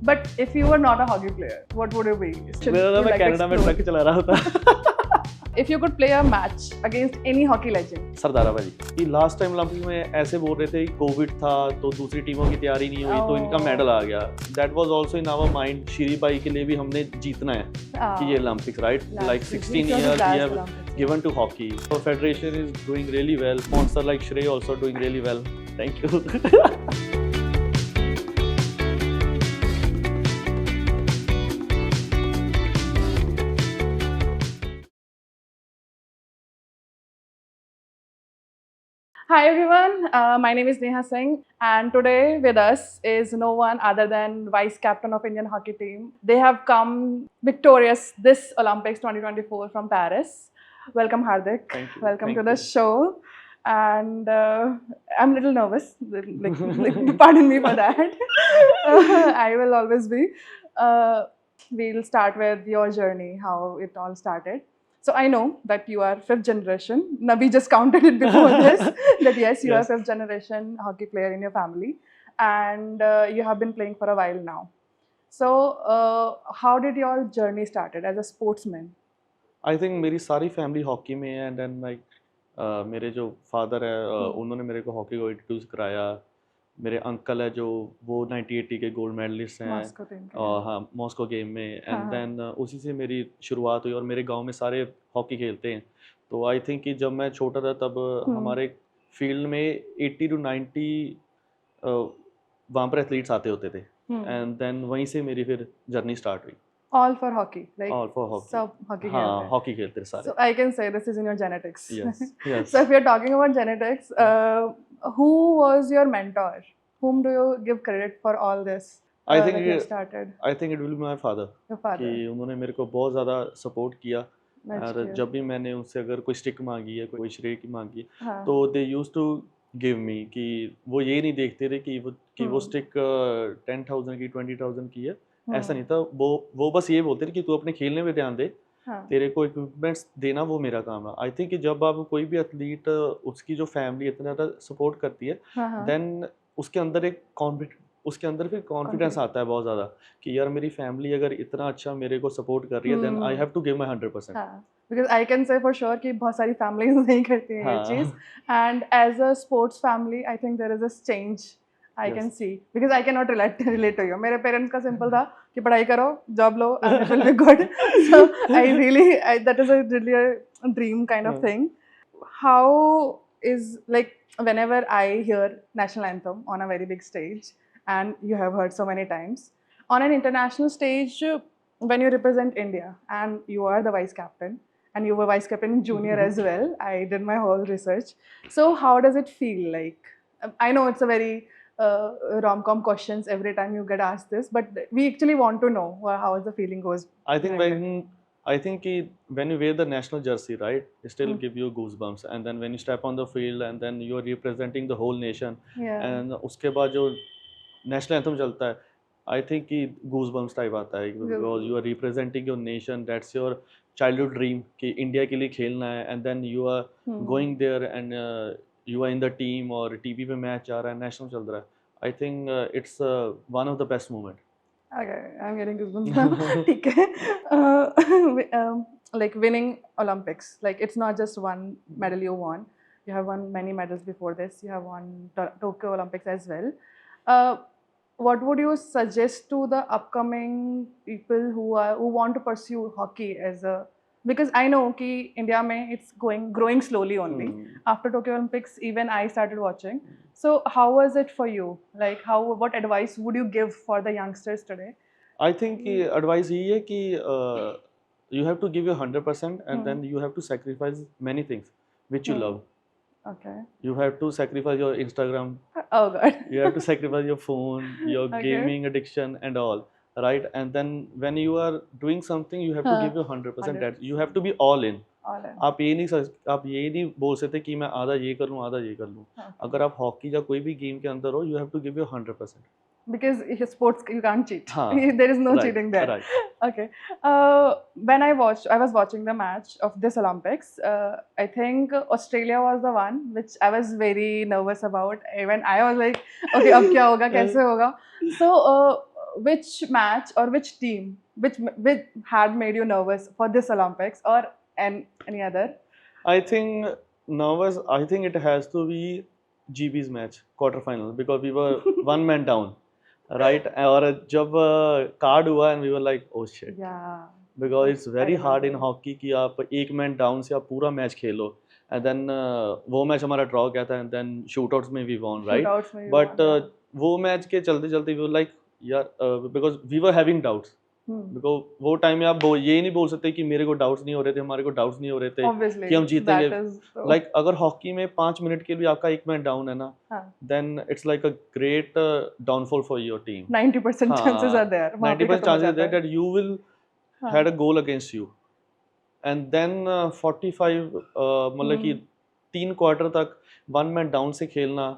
But if you were not a hockey player, what would you be? मेरा ना मैं Canada में truck चला रहा था If you could play a match against any hockey legend. सरदारा भाजी कि लास्ट टाइम ओलंपिक में ऐसे बोल रहे थे कोविड था तो दूसरी टीमों की तैयारी नहीं हुई तो इनका मेडल आ गया. That was also in our mind. Shri भाई के लिए भी हमने जीतना है कि ये Olympics right like 16 years we have given to hockey. So federation is doing really well. Sponsor like Shrey also doing really well. Thank you. Hi everyone, my name is Neha Singh and today with us is no one other than Vice Captain of Indian Hockey Team. They have come victorious this Olympics 2024 from Paris. Welcome Hardik. Thank you. Welcome Thank to the you. show. And I'm a little nervous, like, pardon me for that. I will always be. We'll start with your journey, how it all started. So I know that you are 5th generation. Nabi just counted it before this, that yes, you Yes. are 5th generation hockey player in your family. And you have been playing for a while now. So how did your journey started as a sportsman? I think मेरी सारी family hockey में है and then like मेरे जो father है उन्होंने मेरे को हॉकी को इंट्रोड्यूस कराया. मेरे अंकल है जो वो 1980 के गोल्ड मेडलिस्ट हैं Moscow team. हाँ मॉस्को गेम में. हाँ, एंड देन उसी से मेरी शुरुआत हुई और मेरे गांव में सारे हॉकी खेलते हैं. तो आई थिंक कि जब मैं छोटा था तब हमारे फील्ड में 80 to 90 वहाँ पर एथलीट्स आते होते थे. एंड देन वहीं से मेरी फिर जर्नी स्टार्ट हुई. All for hockey, like All for hockey. सब hockey हाँ खेलते हैं. हॉकी खेलते थे सारे. So I can say this is in your genetics. Yes, yes. So if you're talking about genetics, who was your mentor? Whom do you give credit for all this? I think that you it- started. I think it will be my father Your father. कि उन्होंने मेरे को बहुत ज़्यादा support किया. That's और cute. जब भी मैंने उनसे अगर कोई स्टिक मांगी है कोई श्रेय की मांगी है हाँ. तो दे यूज टू गिव मी कि वो ये नहीं देखते थे कि वो स्टिक 10,000 की 20,000 की है. ऐसा नहीं था. वो बस ये बोलते थे कि तू अपने खेलने में ध्यान दे. हाँ. तेरे को इक्विपमेंट्स देना वो मेरा काम है. आई थिंक कि जब आप कोई भी एथलीट उसकी जो फैमिली इतना ज़्यादा सपोर्ट करती है हाँ, हाँ. देन उसके अंदर एक उसके अंदर फिर कॉन्फिडेंस आता है बहुत ज़्यादा कि यार मेरी फैमिली अगर इतना अच्छा मेरे को सपोर्ट कर रही है then I have to give my 100%. हाँ. Because I can say for sure कि बहुत सारी families नहीं करती हैं ये हाँ. चीज़. And as a sports family, I think there is a change I Yes. can see because I cannot relate to you. मेरे parents का simple था कि पढ़ाई करो, job low, and it will be good. So that is really a dream kind of हाँ. thing. How is like whenever I hear national anthem on a very big stage, and you have heard so many times, on an international stage, when you represent India and you are the vice captain, and you were vice captain in junior as well, I did my whole research. So how does it feel like? I know it's a very rom-com questions every time you get asked this, but we actually want to know how is the feeling goes. I think when you wear the national jersey, right, it still give you goosebumps. And then when you step on the field and then you are representing the whole nation. Yeah. And उसके बाद जो national anthem चलता है, I think कि goosebumps type आता है because you are representing your nation. That's your childhood dream कि India के लिए खेलना है. And then you are going there and you are in the team और टीवी पे मैच आ रहा है, national चल रहा है. I think it's one of the best moment. Okay, I'm getting goosebumps now. ठीक है. Like winning Olympics, like it's not just one medal you won. You have won many medals before this. You have won Tokyo Olympics as well. What would you suggest to the upcoming people who want to pursue hockey as a, because I know कि India में it's growing slowly only. After Tokyo Olympics, even I started watching. So how was it for you? Like what advice would you give for the youngsters today? I think कि advice यही है कि you have to give your 100% and then you have to sacrifice many things which you love. Okay. You have to sacrifice your Instagram. Oh God. You have to sacrifice your phone, your Okay. gaming addiction and all, right? And then when you are doing something, you have to give your 100%. That you have to be all in. All in. आप ये नहीं बोल सकते कि मैं आधा ये कर लूँ आधा ये कर लूँ. अगर आप हॉकी या कोई भी गेम के अंदर हो, you have to give your 100%. Because sports you can't cheat. हाँ, There is no right, cheating there. right. Okay. When I was watching the match of this Olympics. I think Australia was the one which I was very nervous about. Even I was like, okay, अब क्या होगा, कैसे होगा? So which match or which team which had made you nervous for this Olympics or any other? I think nervous. I think it has to be GB's match quarterfinal because we were one man down, right? और जब card हुआ and we were like, oh shit, Yeah. because it's very I hard in remember. hockey कि आप एक man down से आप पूरा match Khelo and then वो मैच हमारा ड्रॉ गया था and then shootouts में we won, right? Shootouts में you But won, yeah. वो मैच के चलते चलते we were like यार because we were having doubts. Because वो टाइम में आप ये नहीं बोल सकते कि मेरे को डाउट्स नहीं हो रहे थे, हमारे को डाउट्स नहीं हो रहे थे Obviously, कि हम जीतेंगे. that is so. लाइक अगर हॉकी में 5 मिनट के लिए आपका एक मैन डाउन है ना, then it's like a great downfall for your team. 90% chances are there. वहाँ पे 90% खत्म हो chances जाता there है. that you will had a goal against you. And then 45 मतलब कि 3 क्वार्टर तक वन मैन डाउन से खेलना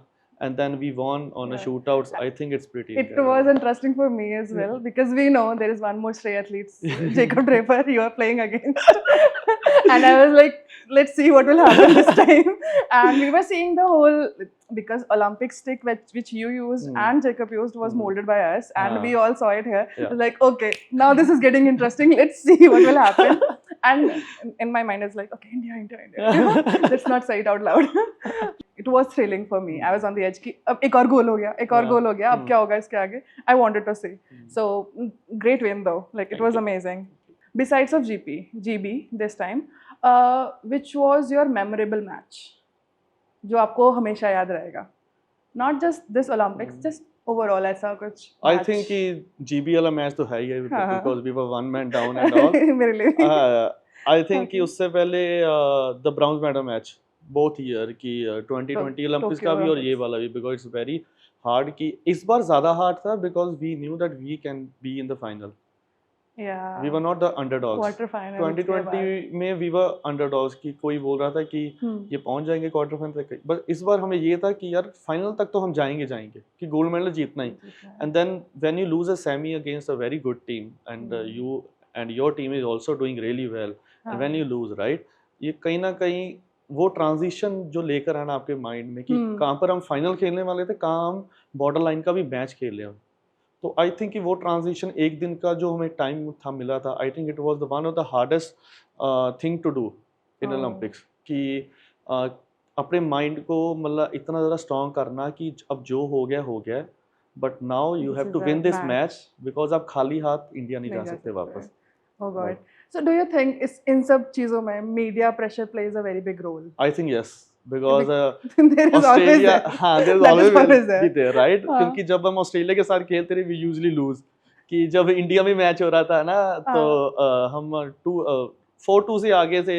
and then we won on a Yeah. shootouts. I think it's pretty It incredible. was interesting for me as well because we know there is one more stray athlete, Jacob Draper, you are playing against. And I was like, let's see what will happen this time. And we were seeing the whole, because Olympic stick which you used and Jacob used was molded by us, and we all saw it here. Yeah. Like, okay, now this is getting interesting. Let's see what will happen. And in my mind, it's like, okay, India. Let's not say it out loud. It was thrilling for me. I was on the edge कि अब एक और गोल हो गया, एक और गोल हो गया, अब क्या होगा इसके आगे? I wanted to see. So great win though. Like it was amazing. Besides of GB this time, which was your memorable match? जो आपको हमेशा याद रहेगा. Not just this Olympics, just overall ऐसा कुछ. I match. think कि GB वाला match तो है ही है हाँ. because we were one man down and all. मेरे लिए. I think कि उससे पहले the bronze medal match both year कि 2020 ओलंपिक्स का भी और ये वाला भी because it's very hard कि इस बार ज़्यादा hard था because we knew that we can be in the final. Yeah. We were not the underdogs. Quarter final. 2020 में we were underdogs कि कोई बोल रहा था कि ये पहुंच जाएंगे क्वार्टर फाइनल तक, बस इस बार हमें ये था कि यार फाइनल तक तो हम जाएंगे कि गोल्ड मेडल जीतना ही. And then when you lose a semi against a very good team and you and your team is also doing really well and when you lose, right, ये कहीं ना कहीं वो ट्रांजिशन जो लेकर आना आपके माइंड में कि कहाँ पर हम फाइनल खेलने वाले थे, कहाँ हम बॉर्डर लाइन का भी मैच खेल रहे हैं. तो आई थिंक कि वो ट्रांजिशन एक दिन का जो हमें टाइम था मिला था, I think it was the one of the hardest thing to do in Olympics कि अपने माइंड को मतलब इतना ज़्यादा स्ट्रॉन्ग करना कि अब जो हो गया, but now you have to win this match because आप खाली हाथ इंडिया नहीं जा सकते वापस. Oh God. So do you think इन सब चीज़ों में media pressure plays a very big role? I think yes. Because there is Australia, हाँ, there is always there, right? हाँ. क्योंकि जब हम ऑस्ट्रेलिया के साथ खेलते रहे, we usually lose. कि जब इंडिया में मैच हो रहा था ना, तो हम 4-2 से आगे थे,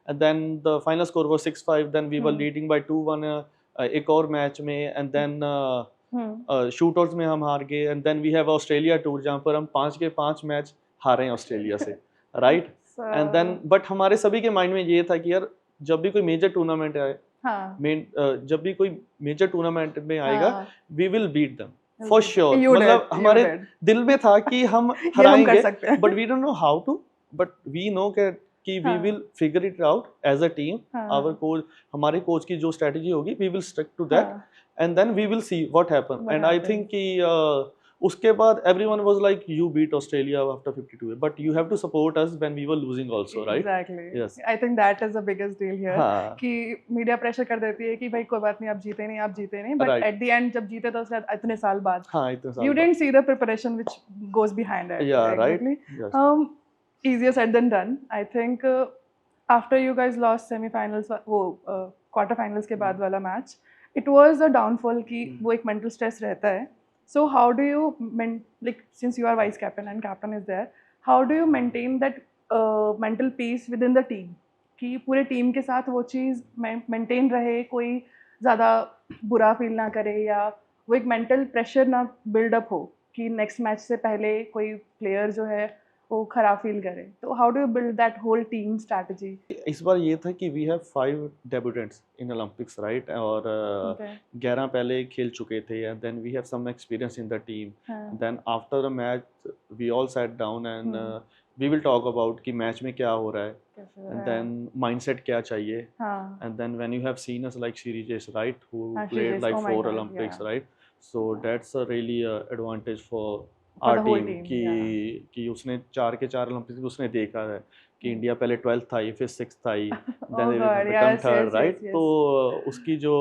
and then the final score was 6-5. Then we were leading by 2-1 एक और मैच में, and then shootouts में हम हार गए, and then we have Australia tour जहाँ पर हम 5 के 5 मैच हारे हैं ऑस्ट्रेलिया से, right? And then but हमारे सभी के माइंड में ये था कि यार जब भी कोई मेजर टूर्नामेंट आए, जब भी कोई मेजर टूर्नामेंट में आएगा, we will beat them for sure. मतलब हमारे दिल में था कि हम हराएंगे, but we don't know how to, but we know कि we will figure it out as a team. Our coach, हमारे कोच की जो स्ट्रेटजी होगी, we will stick to that and then we will see what happen. And I think कि उसके बाद everyone was like you beat Australia after 52, but you have to support us when we were losing also, right? Exactly. Yes. I think that is the biggest deal here. हाँ. कि media pressure कर देती है कि भाई कोई बात नहीं, आप जीते नहीं, but Right. at the end जब जीते तो उसके बाद इतने साल बाद, हाँ, इतने साल you बाद. didn't see the preparation which goes behind it. Yeah, exactly. right. Yes. Easier said than done. I think after you guys lost semi-finals, वो quarter finals के बाद वाला match, it was a downfall कि वो एक mental stress रहता है. So how do you like, since you are vice captain and captain is there, how do you maintain that mental peace within the team कि पूरे team के साथ वो चीज़ maintain रहे, कोई ज़्यादा बुरा फील ना करे या वो एक mental pressure ना build up हो कि next match से पहले कोई player जो है वो खराब फील करे. तो how do you build that whole team strategy? इस बार ये था कि we have 5 debutants in Olympics, right? और 11 पहले खेल चुके थे, and then we have some experience in the team. Then after the match we all sat down and we will talk about कि मैच में क्या हो रहा है, and then mindset क्या चाहिए, and then when you have seen us like Shirijesh, right, who played like 4 Olympics, right? So that's a really advantage for For our the whole team team, कि उसने 4 के 4 ओलंपिक्स उसने देखा है कि India पहले 12th आई फिर 6th आई Oh then God, become yes, third yes, right. yes, तो yes. उसकी जो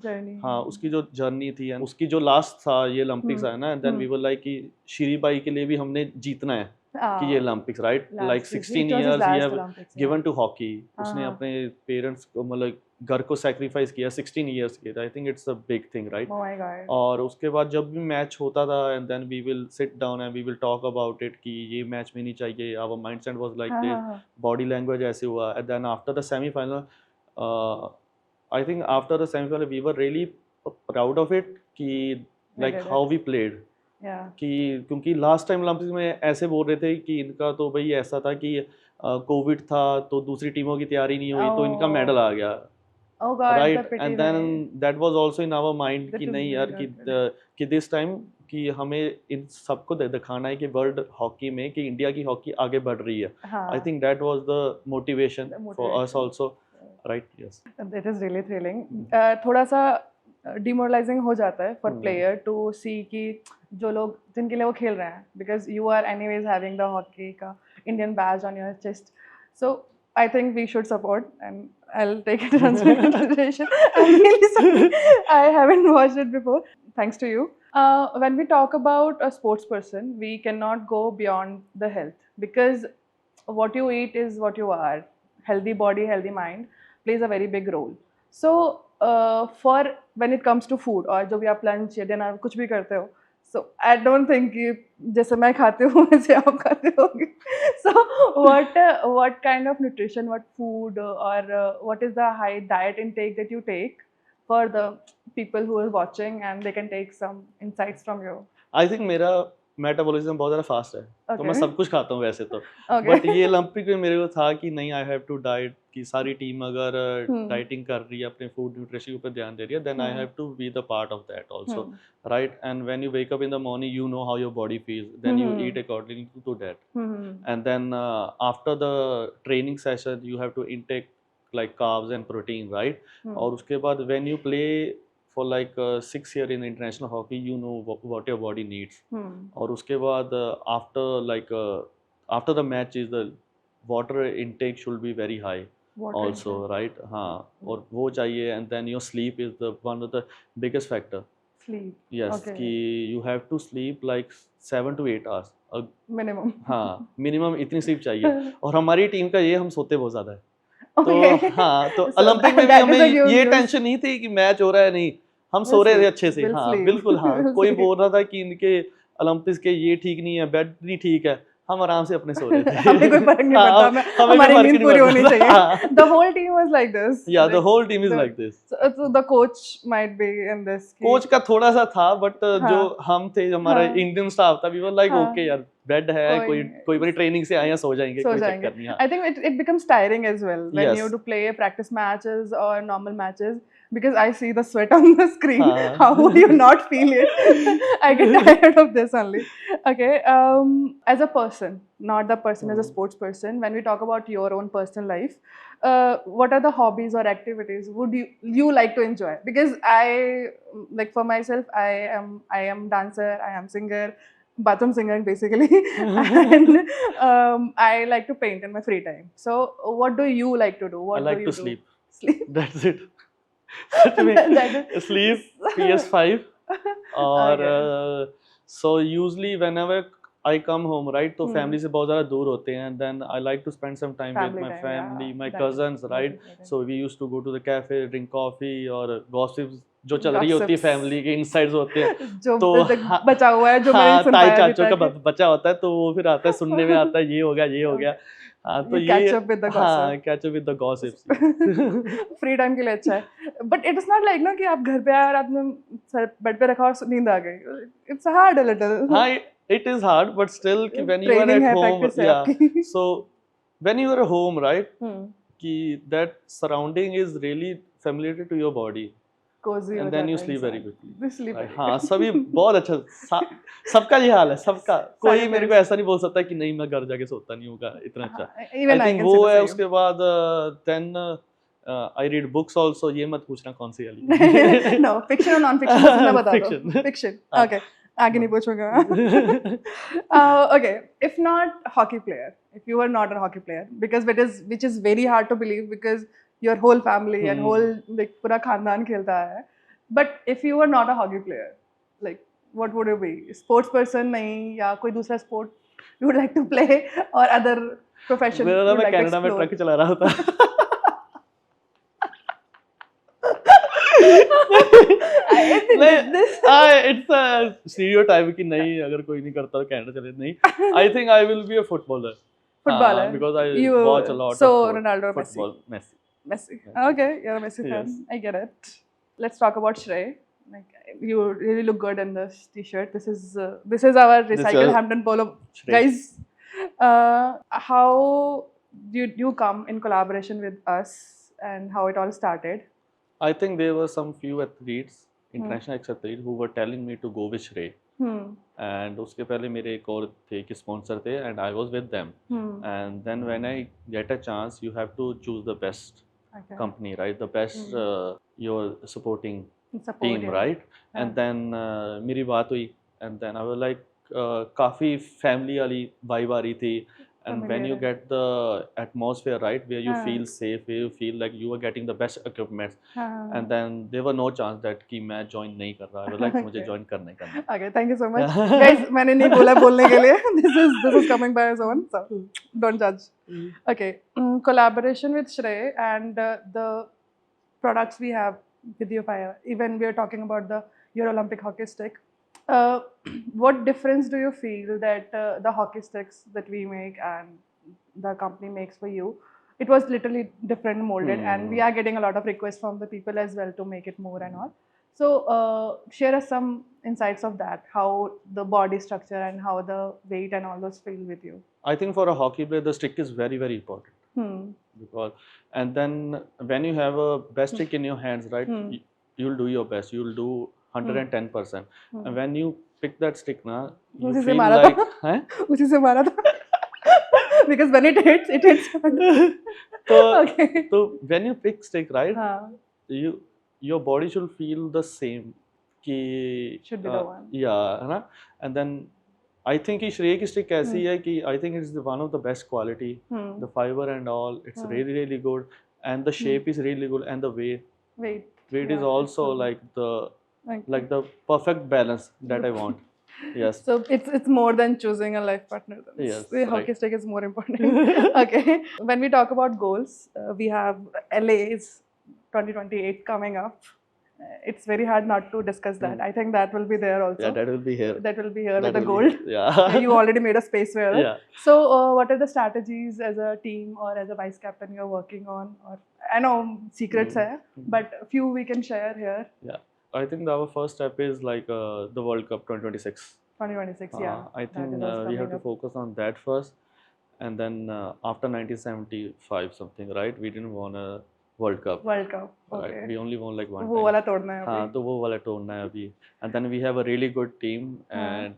Journey. हाँ उसकी जो जर्नी थी and उसकी जो लास्ट था ये ओलंपिक्स Hmm. आया ना देन वी वर लाइक कि श्रीबाई के लिए भी हमने जीतना है कि ये Olympics right like 16 it was his years he last have Olympics. given to hockey उसने हाँ. अपने पेरेंट्स को मतलब घर को सेक्रीफाइस किया 16 years के आई think it's a big thing right. Oh my God. और उसके बाद जब भी मैच होता था and then we will sit down and we will talk about it कि ये मैच में नहीं चाहिए आवर माइंडसेट वाज लाइक हाँ, दिस हाँ, हाँ. बॉडी लैंग्वेज ऐसे हुआ and then after the semifinal I think after the semifinal we were really proud of it कि like did how we played Yeah. कि क्योंकि लास्ट टाइम ओलंपिक्स में ऐसे बोल रहे थे कि इनका तो भाई ऐसा था कि कोविड था तो दूसरी टीमों की तैयारी नहीं हुई तो इनका Oh. मेडल आ गया Oh God, the right pity and then that was also in our mind That कि was नहीं very यार good. कि दिस टाइम कि हमें इन सबको दिखाना है कि वर्ल्ड हॉकी में कि इंडिया की हॉकी आगे बढ़ रही है। हाँ. I think that was the motivation The for us motivation. Also right. Yes It is really thrilling. थोड़ा सा डिमोरलाइजिंग हो जाता है फॉर प्लेयर टू सी कि जो लोग जिनके लिए वो खेल रहे हैं because you are anyways having the hockey का Indian badge on your chest so I think we should support, and I'll take it into consideration. I'm really sorry, I haven't watched it before. Thanks to you. When we talk about a sports person, we cannot go beyond the health because what you eat is what you are. Healthy body, healthy mind plays a very big role. So, for when it comes to food और जो भी आप lunch या dinner कुछ भी करते हो, so I don't think कि जैसे मैं खाती हूँ वैसे आप खाते होगे. So what kind of nutrition, what food, or what is the high diet intake that you take for the people who are watching and they can take some insights from you? I think मेरा metabolism बहुत ज़्यादा fast है तो मैं Okay. सब कुछ खाता हूँ वैसे तो Okay. बट ये ओलंपिक में मेरे को था कि नहीं आई हैव टू डाइट कि सारी टीम अगर डाइटिंग कर रही है अपने फूड न्यूट्रिशन के ऊपर ध्यान दे रही है then I have to be the part of that also right and when you wake up in the morning you know how your body feels then you eat according to that and then after the training session you have to intake like carbs and protein right और उसके बाद when you play for like 6 year in international hockey you know what your body needs और उसके बाद after the match is the water intake should be very high also right हाँ और वो चाहिए and then your sleep is the one of the biggest factor Sleep yes Okay. कि you have to sleep like 7 to 8 hours minimum. हाँ minimum इतनी sleep चाहिए और हमारी टीम का ये हम सोते बहुत ज़्यादा है Okay. तो हाँ तो So ओलंपिक में भी that is हमें a good ये news. टेंशन नहीं थी कि मैच हो रहा है नहीं हम सो We'll रहे थे sleep. अच्छे से We'll हाँ sleep. बिल्कुल हाँ We'll कोई sleep. बोल रहा था कि इनके ओलंपिक्स के ये ठीक नहीं है बेड नहीं ठीक है हम आराम से अपने सो रहे थे हमें कोई फर्क नहीं हाँ, पड़ता हमें हमारी कोई फर्क नींद नहीं पूरी होनी पड़ता। चाहिए. हाँ, The whole team was like this. yeah the Like, whole team is the- like this So the coach might be in this. कि- कोच का थोड़ा सा था बट हाँ, जो हम थे हमारा हाँ, इंडियन स्टाफ था वी वर लाइक हाँ, ओके यार बेड है कोई कोई बड़ी ट्रेनिंग से आए हैं सो जाएंगे सो कोई जाएंगे. चक्कर नहीं हाँ I think it becomes tiring as well when Yes. you have to play practice matches or normal matches because I see the sweat on the screen. हाँ. How would you not feel it? I get tired of this only. Okay. As a person, not the person as a sports person, when we talk about your own personal life, what are the hobbies or activities would you like to enjoy? Because like for myself, I am dancer, I am singer, bathroom singer basically, and I like to paint in my free time. So, what do you like to do? What I like do you to do? sleep Sleep. that's it That is- sleep PS5 और Okay. so usually whenever I come home right तो Hmm. family से बहुत ज़्यादा दूर होते हैं and then I like to spend some time Family with my time, family yeah, my that is cousins most right important. so we used to go to the cafe drink coffee और gossips जो चल रही होती है Gossips. Family के insides होते हैं जो तो तक बचा हुआ है जो मैंने हाँ सुन ताई पाया अभी चाचों का तक. बचा होता है तो वो फिर आता है सुनने में आता है ये हो गया हाँ तो You ये catch up with the हाँ gossip. catch up with the gossips free time के लिए अच्छा है but it is not like ना कि आप घर पे आए और आपने सर बेड पे रखा और नींद आ गई. It's hard a little. हाँ it is hard but still कि when you are Training at है, home practice है yeah आपकी. so when you are home right Hmm. कि that surrounding is really familiar to your body Cozy हो and then you जाता है sleep very इंसान. quickly You sleep right? very हाँ सभी बहुत अच्छा सबका ये हाल है सबका कोई सारे मेरे को parents. ऐसा नहीं बोल सकता कि नहीं मैं घर जाके सोता नहीं होगा इतना अच्छा हाँ, even I I think can वो say the है same. उसके बाद then I read books also ये मत पूछना कौन सी वाली No, fiction or non-fiction बस इतना बता दो. Fiction. Fiction. हाँ. Okay. आगे नहीं पूछूंगा. Okay, if not hockey player, if you were not a hockey player, because which is very hard to believe because your whole family and whole like पूरा खानदान खेलता है. But if you were not a hockey player, like what would you be? Sports person नहीं या कोई दूसरा sport you would like to play or other profession मेरा you ना would मैं like to कनाडा में explore? ट्रक चला रहा था. इट्स अ स्टीरियोटाइप कि नहीं अगर कोई नहीं करता तो कनाडा चले नहीं. I think I will be a footballer. Footballer. Because I You watch a lot so of Ronaldo or Messi? football. Messi. Messi. Messi. Okay, you're a Messi fan. Yes. I get it. Let's talk about Shrey. Like you really look good in this t-shirt. This is our recycled your Hampton Polo, Shrey. guys. How did you come in collaboration with us and how it all started? I think there were some few athletes, international athletes, who were telling me to go with Shrey. And उसके पहले मेरे एक और थे कि sponsor थे and I was with them. And then when I get a chance, you have to choose the best Okay. company, right? The best your supporting Support, team, yeah. right? And then मेरी बात हुई and then I was like काफ़ी family वाली vibe आ रही थी. And when you Familiar. get the atmosphere right, where you हाँ. feel safe, where you feel like you are getting the best equipment, हाँ. and then there were no chance that कि मैं join नहीं कर रहा. I was like मुझे Okay. join करना ही करना. Okay, thank you so much. Guys, मैंने नहीं बोला बोलने के लिए. This is coming by its own, so don't judge. Okay, collaboration with Shrey and the products we have with you, Fire. Even we are talking about the Euro Olympic hockey stick. What difference do you feel that the hockey sticks that we make and the company makes for you? It was literally different molded, and we are getting a lot of requests from the people as well to make it more and all. So share us some insights of that, how the body structure and how the weight and all those feel with you. I think for a hockey player, the stick is very, very important. Because, and then when you have a best stick in your hands, right, you'll do your best. You'll do 110%. And when you pick that stick, na, you उसी से feel मारा like, था. उसी से मारा था. Because when it hits hard. Okay. So when you pick stick, right, हाँ. your body should feel the same. कि Should be the one. Yeah, है ना? And then I think कि श्रेय की stick ऐसी है कि I think it's one of the best quality. The fiber and all, it's really, really good. And the shape is really good. And the weight is also like the perfect balance that I want. Yes. So it's more than choosing a life partner. Yes, The hockey stick is more important. Okay. When we talk about goals, we have LA's 2028 coming up. It's very hard not to discuss that. I think that will be there also. Yeah, that will be here. That will be here with That the will be- gold. Yeah. You already made a space for it. Yeah. So what are the strategies as a team or as a vice captain you're working on? Or I know secrets hai, but a few we can share here. Yeah. I think our first step is like the World Cup 2026. 2026, yeah. I That think is also we have coming to up. focus on that first, and then after 1975 something, right? We didn't want a World Cup. World Cup. Right? Okay. We only won like one वो time. वाला तोड़ना है हाँ अभी. तो वो वाला तोड़ना है अभी. And then we have a really good team, and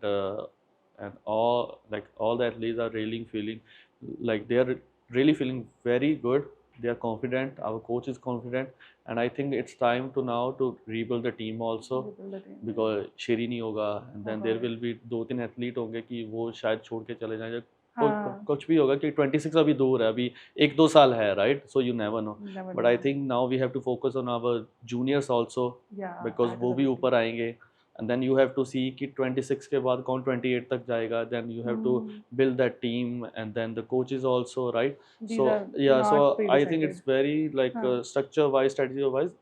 all the athletes are really feeling like they are really feeling very good. They are confident. Our coach is confident, and I think it's time to now to rebuild the team also. Rebuild the team. Because शेरी नहीं होगा, and then there will be 2-3 athlete होंगे कि वो शायद छोड़ के चले जाएंगे. कुछ भी होगा कि 26 अभी दूर है, अभी 1-2 साल है, right? So you never know. Never But know. I think now we have to focus on our juniors also, Yeah, because that is वो a भी big ऊपर आएंगे. And then you have to see कि 26 के बाद कौन 28 तक जाएगा. Then you have to build that team, and then the coaches also, right? These So are yeah, so not I think it's pre-decided. very like structure wise, strategy wise.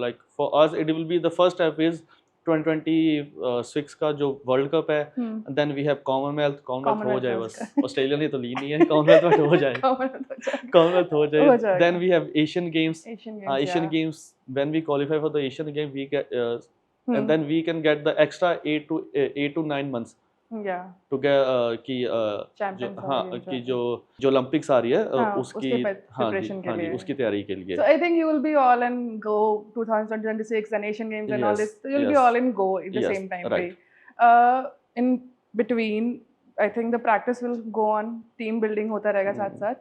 Like for us, it will be the first step is 2026 का जो world cup है. And then we have Commonwealth हो जाए बस. Australia ने तो ली नहीं है. Commonwealth हो जाए. Commonwealth हो जाए. Then we have Asian Games. Asian Games, when we qualify for the Asian Games, we get and then we can get the extra 8 to 9 months. Yeah. To get कि Champions हाँ Games कि जो Olympics आ रही है उसकी उसके preparation के लिए. उसकी तैयारी के लिए. So I think you will be all in go 2026 and Asian Games and all Yes, this. So you'll be yes. all in go at the Yes, same time. right. In between, I think the practice will go on. Team building होता रहेगा साथ साथ.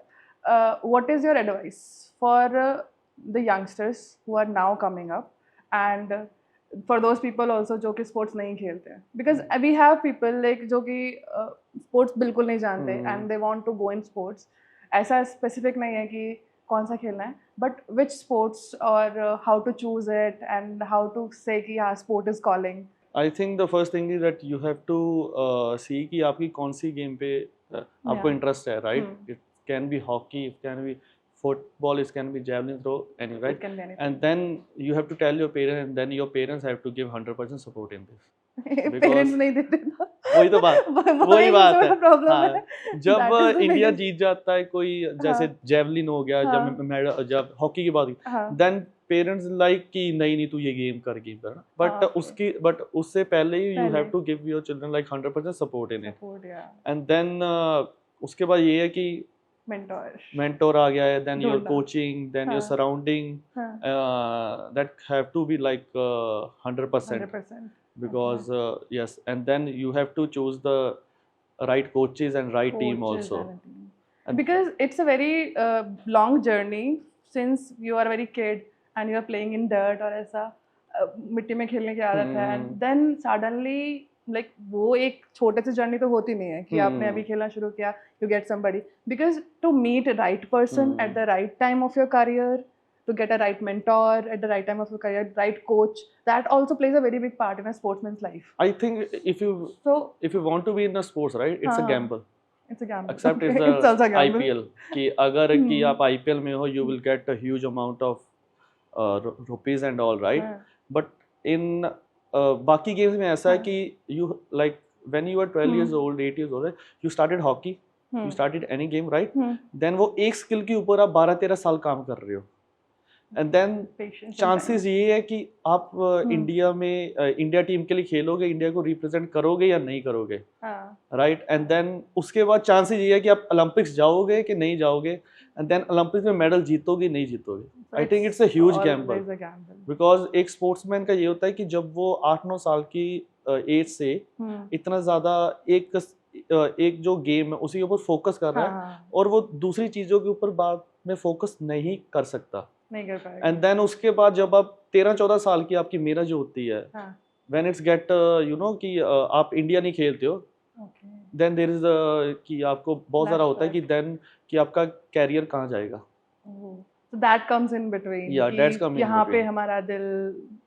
What is your advice for the youngsters who are now coming up, and for those people also जो कि sports नहीं खेलते हैं, because we have people like जो कि sports बिल्कुल नहीं जानते and they want to go in sports. ऐसा specific नहीं है कि कौन सा खेलना है, but which sports or how to choose it and how to say कि हाँ sport is calling. I think the first thing is that you have to see कि आपकी कौन सी गेम पे आपको इंटरेस्ट है, right? It can be hockey, it can be football, it can be javelin throw, any, right? It can be anything. And then you have to tell your parents, and then your parents have to give 100% support in this. Parents नहीं देते तो वही तो बात वही बात है problem हाँ, है जब That is the India biggest- जीत जाता है कोई जैसे हाँ, जेवलिन हो गया हाँ, जब हॉकी की बात हुई हाँ, देन पेरेंट्स लाइक कि नहीं तू ये गेम कर बट okay. बट उससे पहले ही यू पहले। Have to give your children like 100% support in it support, yeah, and then उसके बाद ये है कि mentor, mentor आ गया है देन योर ढूंढना। कोचिंग देन योर हाँ, सराउंडिंग हाँ, that have to be like 100% 100%. because yes, and then you have to choose the right coaches and right team Coaches also. and a team. Because it's a very long journey since you are a very kid and you are playing in dirt और ऐसा मिट्टी में खेलने की आदत है and then suddenly like वो एक छोटे से जर्नी तो होती नहीं है कि आपने अभी खेलना शुरू किया you get somebody because to meet a right person at the right time of your career, to get a right mentor at the right time of your career, right coach, that also plays a very big part in a sportsman's life. I think So if you want to be in the sports, right, it's a हाँ, gamble. it's a gamble. Except it's It's also the a gamble. IPL कि अगर कि आप IPL में हो you will get a huge amount of rupees and all, right? हाँ, But in बाकी games में ऐसा है हाँ, कि you like when you were 12 years old 8 years old you started hockey you started any game, right? Then वो एक skill के ऊपर आप 12-13 साल काम कर रहे हो and then patience and chances ये है कि आप इंडिया में इंडिया टीम के लिए खेलोगे इंडिया को रिप्रेजेंट करोगे या नहीं करोगे time. हाँ, राइट एंड देन उसके बाद चांसेस ये है कि आप ओलंपिक्स जाओगे कि नहीं जाओगे एंड देन ओलंपिक्स में मेडल जीतोगे नहीं जीतोगे I think it's a huge gamble always a gamble. Because एक स्पोर्ट्समैन का ये होता है कि जब वो 8-9 साल की एज से इतना ज़्यादा एक जो गेम है उसी के ऊपर फोकस कर रहा है हाँ, और वो दूसरी चीज़ों के ऊपर बाद में फोकस नहीं कर सकता नहीं कर पाएगा. एंड देन उसके बाद जब आप 13-14 साल की आपकी मेरा जो होती है हाँ, when it's get you know कि आप इंडिया नहीं खेलते हो okay. देन देयर इज कि आपको बहुत ज़्यादा होता है कि देन कि आपका कैरियर कहाँ जाएगा Oh. So that comes in between. Yeah, कि that's come in यहाँ पे between. हमारा दिल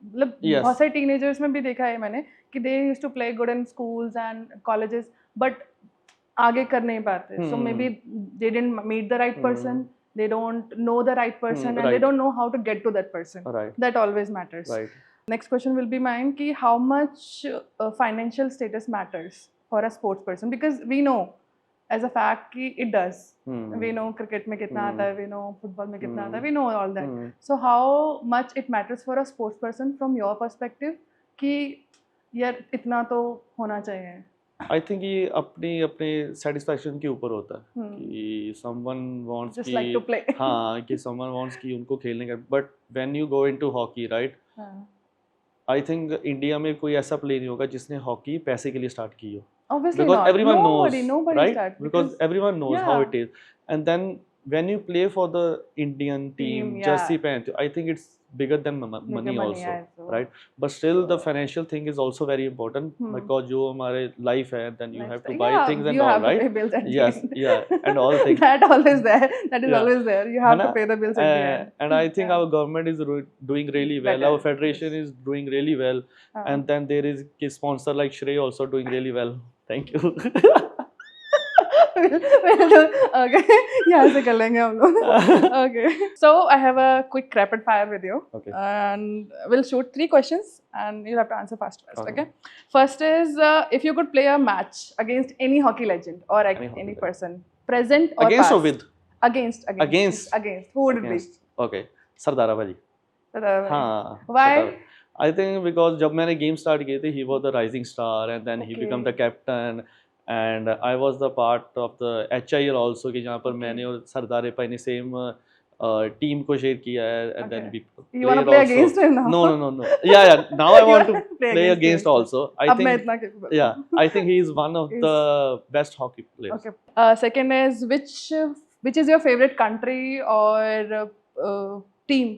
मतलब Yes. बहुत सारे टीनेजर्स में भी देखा है मैंने कि they used to play good in schools and colleges but आगे कर नहीं पाते. So maybe they didn't meet the right person. They don't know the right person and they right. don't know how to get to that person. Right. That always matters. Right. Next question will be mine कि how much financial status matters for a sports person because we know as a fact कि it does. We know cricket में कितना आता है, we know football में कितना आता है, we know all that. So how much it matters for a sports person from your perspective कि यार इतना तो होना चाहिए. आई थिंक ये अपने अपने सेटिस्फैक्शन के ऊपर होता है कि समवन वांट्स Just कि like to play. हाँ कि समवन वांट्स कि उनको खेलने का but when you go into hockey right I think India में कोई ऐसा प्ले नहीं होगा जिसने हॉकी पैसे के लिए स्टार्ट की हो Obviously because not. everyone Nobody knows right start because everyone knows how yeah. it is and then when you play for the Indian team yeah. jersey pant I think it's bigger than money also right but still the financial thing is also very important because जो हमारे life है then you have to buy things and you all have right to pay bills at the yes end. yeah and all things that always there that is Yeah. always there you have है to ना? pay the bills at the end and I think Yeah. our government is doing really well Better, our federation is doing really well and then there is a sponsor like Shrey also doing really well thank you we'll do okay यहाँ से कर लेंगे हम लोग okay so I have a quick rapid fire with you Okay. and we'll shoot 3 questions and you'll have to answer fast Okay. okay first is if you could play a match against any hockey legend or Any hockey any legend. person present or against past or with against who would it be against okay सरदारा भाजी हाँ Why? I think because जब मैंने game start किए थे he was the rising star and then he Okay. became the captain and I was the part of the HIL also कि जहाँ पर Okay. मैंने और सरदार भाई ने सेम टीम को शेयर किया है and then Okay. we You want to played play also. against him now? No yeah now I You want to wanna play against him. also I अब मैं think इतना capable yeah I think he is one of He's- the best hockey players Okay. Second is which is your favorite country or team?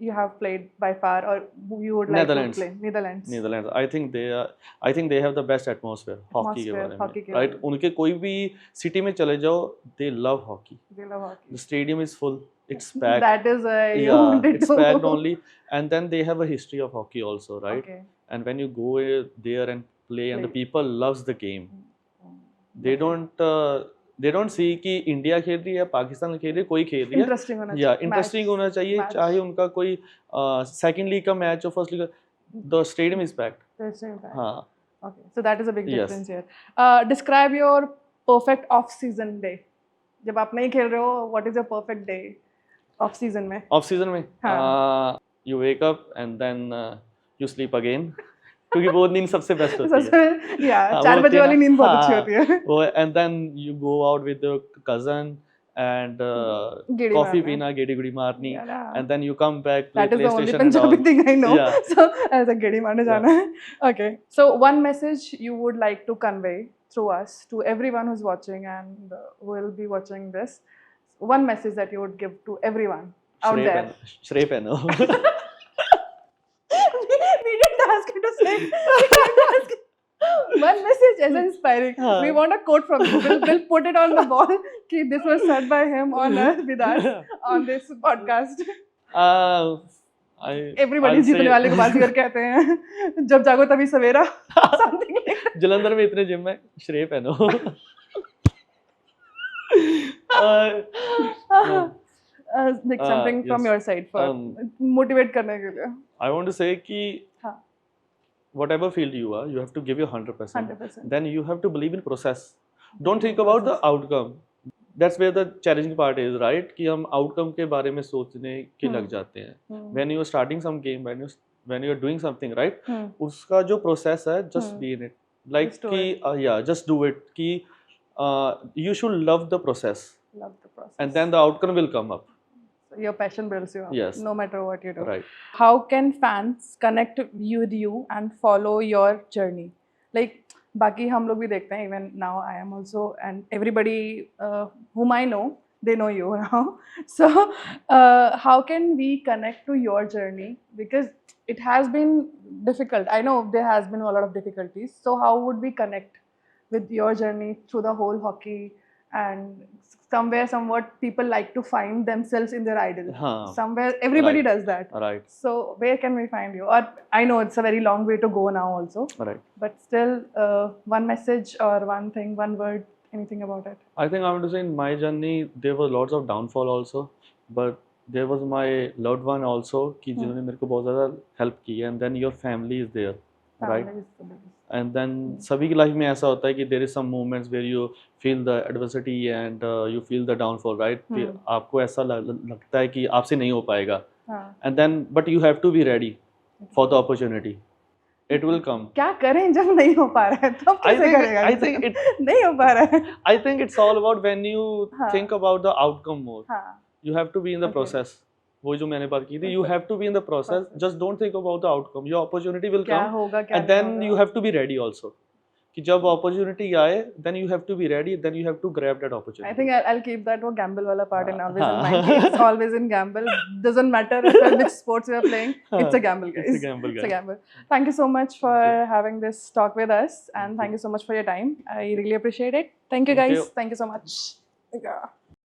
you have played by far, or you would like Netherlands. to play? Netherlands. Netherland I think they have the best atmosphere hockey के Atmosphere, बारे hockey में के right बारे में। उनके कोई भी city में चले जाओ दे love hockey They love hockey. The stadium is full it's packed That is why you yeah wanted it's to. packed only and then they have a history of hockey also right Okay. and when you go there and play and the Play. people loves the game they don't see कि India खेल रही है पाकिस्तान खेल रही है कोई खेल रही है Interesting होना या चाहिए। Interesting Match. होना चाहिए Match. चाहे उनका कोई सेकंड लीग का मैच हो फर्स्ट लीग का the stadium is packed Interesting fact. हाँ Okay, so that is a big Yes. difference here. Describe your perfect off-season day. जब आप नहीं खेल रहे हो, what is your perfect day off-season में? ऑफ सीजन में you wake up and then you sleep again क्योंकि वो नींद सबसे बेस्ट होती है सबसे yeah, हाँ, 4 वो बजे वाली होती है नींद ना, बहुत अच्छी हाँ, होती है। वो and then you go out with your cousin and गेड़ी कॉफी मारना। पीना गेड़ी गुड़ी मारनी Yeah, yeah. And then you come back play That is the only PlayStation and Punjabi all thing I know. Yeah. So ऐसा गेड़ी मारने जाना है। Okay, so one message you would like to convey through us to everyone who's watching and who will be watching this. One message that you would give to everyone out there. श्रेय पहनो We didn't ask you to say. We didn't ask you. One message is inspiring. हाँ. We want a quote from you. We'll put it on the wall. कि this was said by him on with us on this podcast. Everybody जीतने वाले को बाजीगर कहते हैं। जब जागो तभी सवेरा। Something like that. जलंधर में इतने जिम है श्रेय पहनो Like something from yes. your side for motivate करने के लिए। I want to say कि हाँ. whatever field you are, you have to give your 100%. 100%. Then you have to believe in process. Don't think about the outcome. That's where the challenging part is, right? कि हम outcome के बारे में सोचने के लग जाते हैं. When you are starting some game, when you are doing something, right? उसका जो process है, just be in it. Like Just do कि yeah, just do it. कि you should love the process, Love the process. and then the outcome will come up. Your passion builds you up. Yes. No matter what you do. Right. How can fans connect with you and follow your journey? Like बाकी हम लोग भी देखते हैं, even now I am also, and everybody whom I know, they know you now. So how can we connect to your journey? Because it has been difficult. I know there has been a lot of difficulties. So how would we connect with your journey through the whole hockey? And somewhat people like to find themselves in their idol. हाँ. Somewhere everybody Right. does that. Right. So where can we find you? Or I know it's a very long way to go now also, Right. but still one message or one thing, one word, anything about it? I think I want to say in my journey there was lots of downfall also, but there was my loved one also कि जिन्होंने मेरे को बहुत ज़्यादा help की, and then your family is there, right? Family is the biggest. And then सभी की life में ऐसा होता है कि there is some moments where you feel the adversity and you feel the downfall, right? कि आपको ऐसा लगता है कि आपसे नहीं हो पाएगा, हाँ. and then but you have to be ready for the opportunity. It will come. क्या करें जब नहीं हो पा रहा है तब कैसे करेगा? I think it. नहीं हो पा रहा है. I think it's all about when you हाँ. think about the outcome more. हाँ. You have to be in the Okay. process. वो जो मैंने बात की थी, you have to be in the process. Just don't think about the outcome. Your opportunity will क्या come, होगा क्या and then you have to be ready also. कि जब opportunity आए, then you have to be ready. Then you have to grab that opportunity. I think I'll keep that वो gamble वाला part in always in हाँ. mind. It's always in gamble. Doesn't matter which sports we are playing. It's a gamble, guys. It's a gamble, It's a guys. gamble. Thank you so much for Thank you. having this talk with us, and thank you so much for your time. I really appreciate it. Thank you, Thank guys. you. Thank you so much. Yeah.